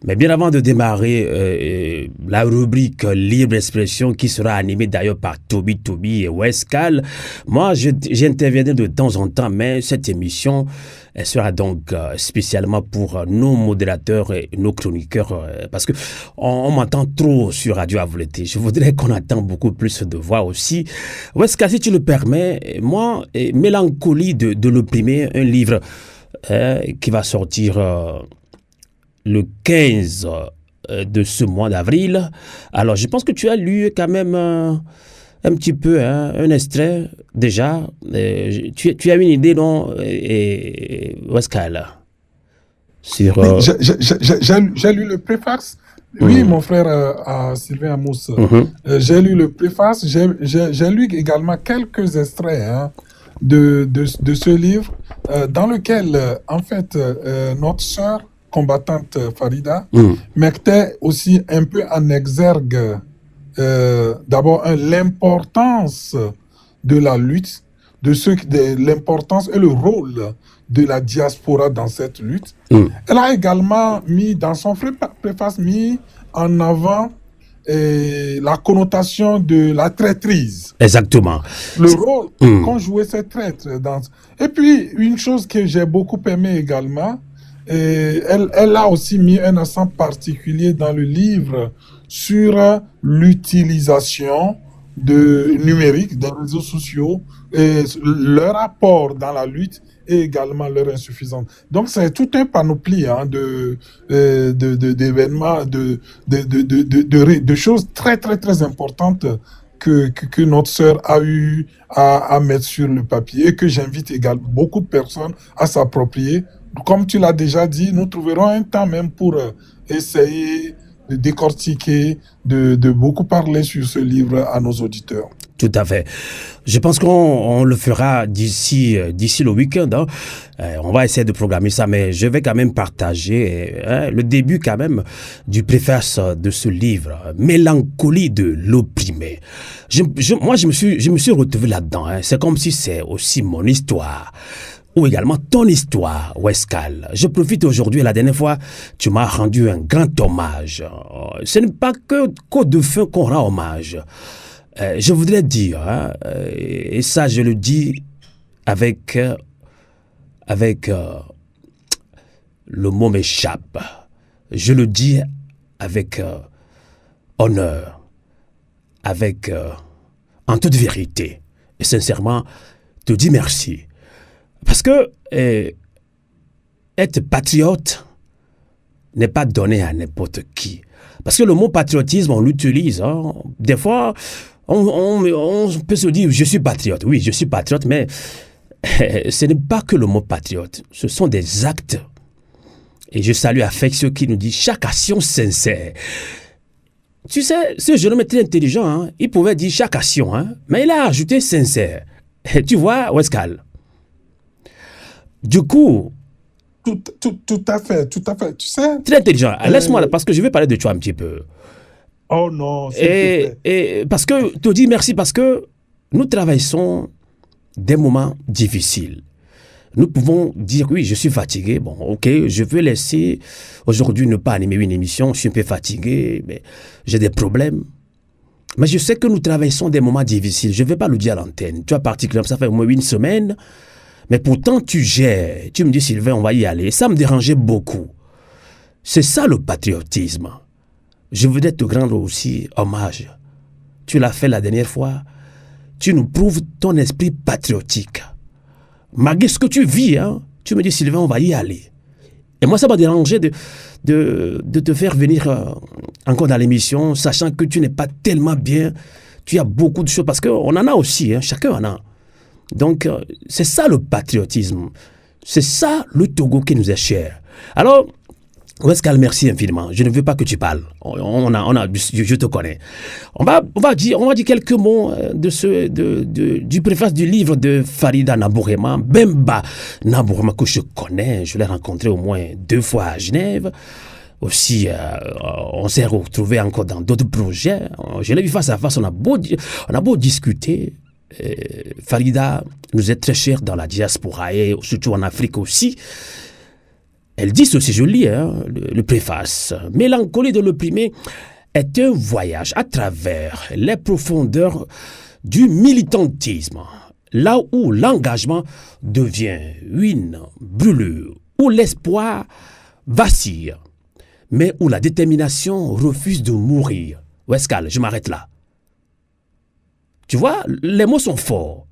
Mais bien avant de démarrer la rubrique Libre Expression qui sera animée d'ailleurs par Toby et Wescal, moi j'interviendrai de temps en temps, mais cette émission elle sera donc spécialement pour nos modérateurs et nos chroniqueurs parce que on m'entend trop sur Radio Avolete. Je voudrais qu'on entende beaucoup plus de voix aussi. Wescal, si tu le permets, moi, Mélancolie de l'opprimé, un livre qui va sortir le 15 de ce mois d'avril. Alors, je pense que tu as lu quand même un petit peu, un extrait déjà. Tu as une idée, non, Pascal, sur... Oui, j'ai lu le préface. Oui, mon frère Sylvain Amos. J'ai lu le préface. J'ai lu également quelques extraits de ce livre dans lequel, en fait, notre sœur combattante Farida mettait aussi un peu en exergue d'abord l'importance de la lutte, l'importance et le rôle de la diaspora dans cette lutte. Elle a également mis, dans son préface, mis en avant la connotation de la traîtrise. Exactement. Le rôle qu'ont joué ces traîtres. Et puis, une chose que j'ai beaucoup aimé également, elle a aussi mis un accent particulier dans le livre sur l'utilisation numérique des réseaux sociaux et leur apport dans la lutte et également leur insuffisance. Donc c'est tout un panoplie d'événements, de choses très très très importantes que notre sœur a eu à mettre sur le papier et que j'invite également beaucoup de personnes à s'approprier. Comme tu l'as déjà dit, nous trouverons un temps même pour essayer de décortiquer, de beaucoup parler sur ce livre à nos auditeurs. Tout à fait. Je pense qu'on le fera d'ici le week-end. On va essayer de programmer ça, mais je vais quand même partager le début quand du préface de ce livre, Mélancolie de l'opprimé. Moi, je me suis retrouvé là-dedans. C'est comme si c'est aussi mon histoire. Ou également ton histoire, Wescal. Je profite aujourd'hui, la dernière fois, tu m'as rendu un grand hommage. Ce n'est pas qu'au défunt qu'on rend hommage. Je voudrais dire, et ça je le dis avec le mot m'échappe. Je le dis avec honneur, avec en toute vérité. Et sincèrement, te dis merci. Parce que être patriote n'est pas donné à n'importe qui. Parce que le mot patriotisme, on l'utilise. Des fois, on peut se dire, je suis patriote. Oui, je suis patriote, mais ce n'est pas que le mot patriote. Ce sont des actes. Et je salue avec ceux qui nous disent chaque action sincère. Tu sais, ce jeune homme est très intelligent. Il pouvait dire chaque action, mais il a ajouté sincère. Et tu vois, Wescal. Du coup... Tout à fait. Tu sais... Très intelligent. Laisse-moi, parce que je vais parler de toi un petit peu. Oh non, et parce que, te dis merci, parce que nous traversons des moments difficiles. Nous pouvons dire, oui, je suis fatigué. Bon, ok, je veux laisser aujourd'hui ne pas animer une émission. Je suis un peu fatigué, mais j'ai des problèmes. Mais je sais que nous traversons des moments difficiles. Je ne vais pas le dire à l'antenne. Tu vois, particulièrement, ça fait au moins une semaine. Mais pourtant, tu gères. Tu me dis, Sylvain, on va y aller. Ça me dérangeait beaucoup. C'est ça le patriotisme. Je voudrais te rendre aussi hommage. Tu l'as fait la dernière fois. Tu nous prouves ton esprit patriotique. Malgré ce que tu vis, tu me dis, Sylvain, on va y aller. Et moi, ça m'a dérangé de te faire venir encore dans l'émission, sachant que tu n'es pas tellement bien. Tu as beaucoup de choses, parce qu'on en a aussi, chacun en a. Donc, c'est ça le patriotisme. C'est ça le Togo qui nous est cher. Alors, Wescal, merci infiniment. Je ne veux pas que tu parles. Je te connais. On va dire quelques mots du préface du livre de Farida Nabourema, Bemba Nabourema, que je connais. Je l'ai rencontré au moins 2 fois à Genève. Aussi, on s'est retrouvés encore dans d'autres projets. Je l'ai vu face à face. On a beau discuter. Farida nous est très chère dans la diaspora et surtout en Afrique aussi. Elle dit ceci, je lis le préface. Mélancolie de l'opprimé est un voyage à travers les profondeurs du militantisme, là où l'engagement devient une brûlure, où l'espoir vacille, mais où la détermination refuse de mourir. Wescal, je m'arrête là. Tu vois, les mots sont forts.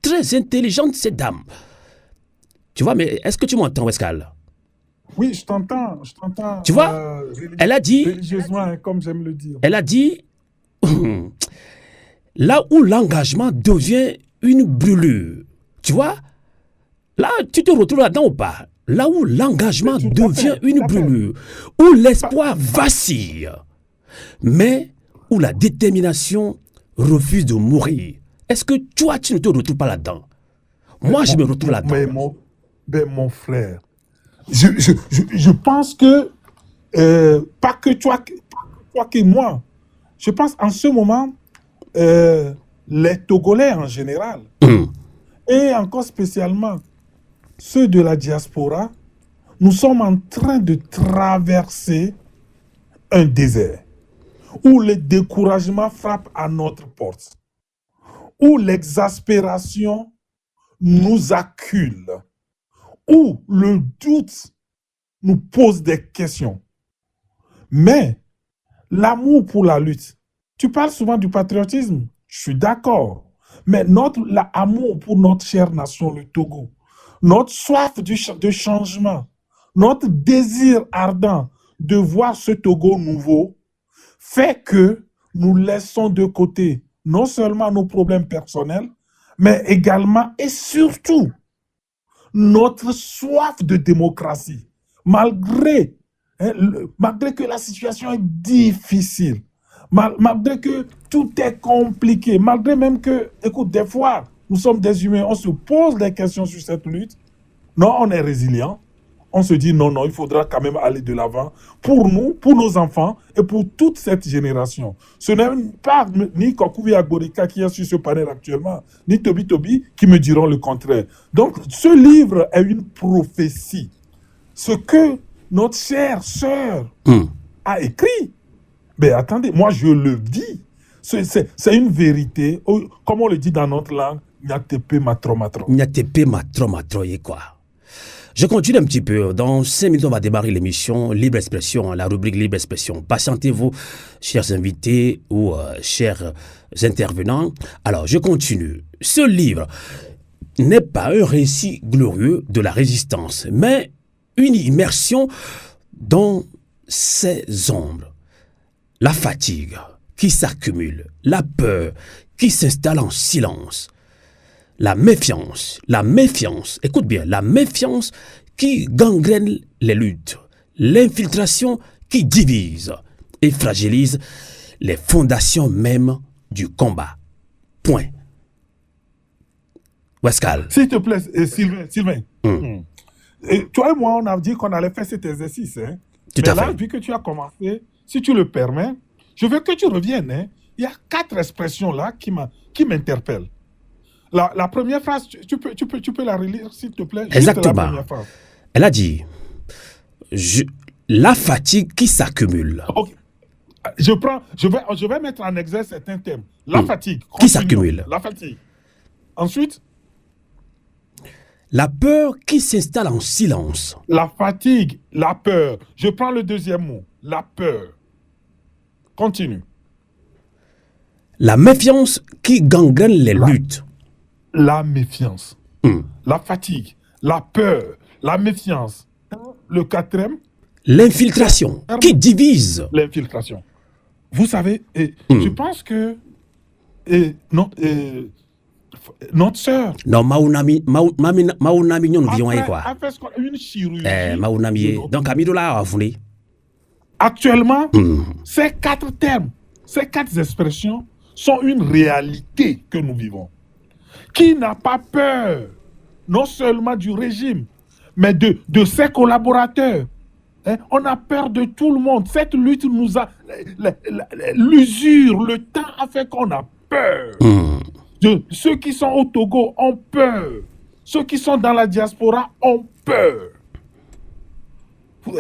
Très intelligente, cette dame. Tu vois, mais est-ce que tu m'entends, Wescal? Oui, je t'entends. Tu vois, elle a dit, religieusement, hein, comme j'aime le dire. elle a dit, là où l'engagement devient une brûlure. Tu vois, là, tu te retrouves là-dedans ou pas? Là où l'engagement devient une brûlure, où l'espoir vacille, mais où la détermination refuse de mourir. Est-ce que toi, tu ne te retrouves pas là-dedans? Moi, je me retrouve là-dedans. Mon frère, je pense que, pas que toi que moi, je pense en ce moment, les Togolais en général, et encore spécialement ceux de la diaspora, nous sommes en train de traverser un désert où le découragement frappe à notre porte, où l'exaspération nous accule, où le doute nous pose des questions. Mais l'amour pour la lutte, tu parles souvent du patriotisme, je suis d'accord, mais l'amour pour notre chère nation, le Togo, notre soif de changement, notre désir ardent de voir ce Togo nouveau, fait que nous laissons de côté non seulement nos problèmes personnels, mais également et surtout notre soif de démocratie, malgré que la situation est difficile, malgré que tout est compliqué, malgré même que, écoute, des fois, nous sommes des humains, on se pose des questions sur cette lutte. Non, on est résilient. On se dit non, il faudra quand même aller de l'avant pour nous, pour nos enfants et pour toute cette génération. Ce n'est pas ni Kokuvi Agborika qui est sur ce panel actuellement, ni Toby qui me diront le contraire. Donc, ce livre est une prophétie. Ce que notre chère sœur a écrit, mais attendez, moi je le dis. C'est une vérité. Comme on le dit dans notre langue, Nyatepe matro matro. Nyatepe matro matro, et quoi? Je continue un petit peu. Dans 5 minutes, on va démarrer l'émission Libre Expression, la rubrique Libre Expression. Patientez-vous, chers invités ou chers intervenants. Alors, je continue. Ce livre n'est pas un récit glorieux de la résistance, mais une immersion dans ses ombres. La fatigue qui s'accumule, la peur qui s'installe en silence. La méfiance, écoute bien, la méfiance qui gangrène les luttes, l'infiltration qui divise et fragilise les fondations mêmes du combat. Point. Wescal. S'il te plaît, Sylvain. Et toi et moi, on a dit qu'on allait faire cet exercice. Hein. Tout à fait. Là, vu que tu as commencé, si tu le permets, je veux que tu reviennes. Hein. Il y a 4 expressions là qui m'interpellent. La première phrase, tu peux la relire, s'il te plaît? Exactement. Elle a dit, la fatigue qui s'accumule. Okay. Je vais mettre en exergue certains thèmes. La fatigue. Qui s'accumule. La fatigue. Ensuite, la peur qui s'installe en silence. La fatigue, la peur. Je prends le deuxième mot. La peur. Continue. La méfiance qui gangrène les luttes. La méfiance, la fatigue, la peur, la méfiance. Le quatrième, l'infiltration qui divise. L'infiltration. Vous savez, je pense que notre sœur. Non, Maunami nyon vion quoi. A fait une chirurgie. Maunami. Donc Amidola a voulu. Actuellement, ces 4 termes, ces 4 expressions sont une réalité que nous vivons. Qui n'a pas peur, non seulement du régime, mais de ses collaborateurs. Hein? On a peur de tout le monde. Cette lutte nous a... L'usure, le temps a fait qu'on a peur. Ceux qui sont au Togo ont peur. Ceux qui sont dans la diaspora ont peur.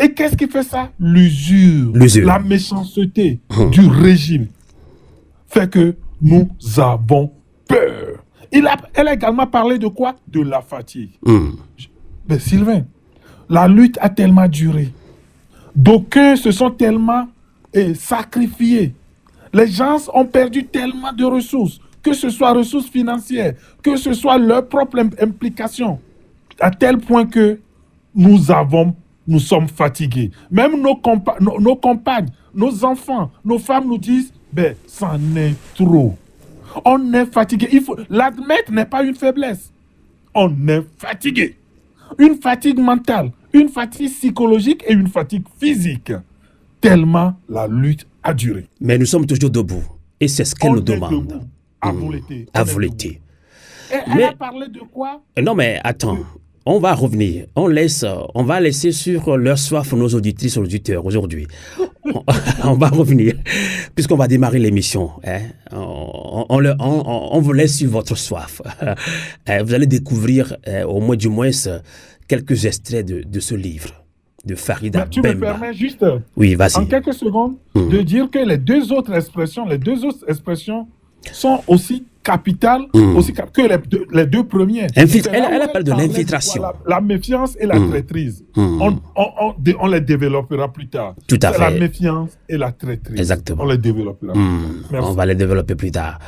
Et qu'est-ce qui fait ça? L'usure, L'usure. la méchanceté du régime fait que nous avons peur. Elle a également parlé de quoi? De la fatigue. Mais Sylvain, la lutte a tellement duré. D'aucuns se sont tellement sacrifiés. Les gens ont perdu tellement de ressources, que ce soit ressources financières, que ce soit leur propre implication, à tel point que nous sommes fatigués. Même nos compagnes, nos enfants, nos femmes nous disent, ben, c'en est trop. On est fatigué. Il faut l'admettre, n'est pas une faiblesse. On est fatigué. Une fatigue mentale, une fatigue psychologique et une fatigue physique. Tellement la lutte a duré. Mais nous sommes toujours debout. Et c'est ce qu'elle nous demande. Debout. À vous l'été. À vous l'été. Et elle a parlé de quoi? Non, mais attends. On va revenir. On va laisser sur leur soif nos auditrices et auditeurs aujourd'hui. On va revenir. Puisqu'on va démarrer l'émission. Hein, on vous laisse sur votre soif. Vous allez découvrir, au moins du moins, quelques extraits de ce livre de Farida Bemba. Tu me permets juste, oui, vas-y, en quelques secondes, de dire que les deux autres expressions sont aussi capitales que les deux premières. Elle parle de l'infiltration. La méfiance et la traîtrise. On les développera plus tard. Tout à fait. La méfiance et la traîtrise. Exactement. On les développera plus tard. On va les développer plus tard.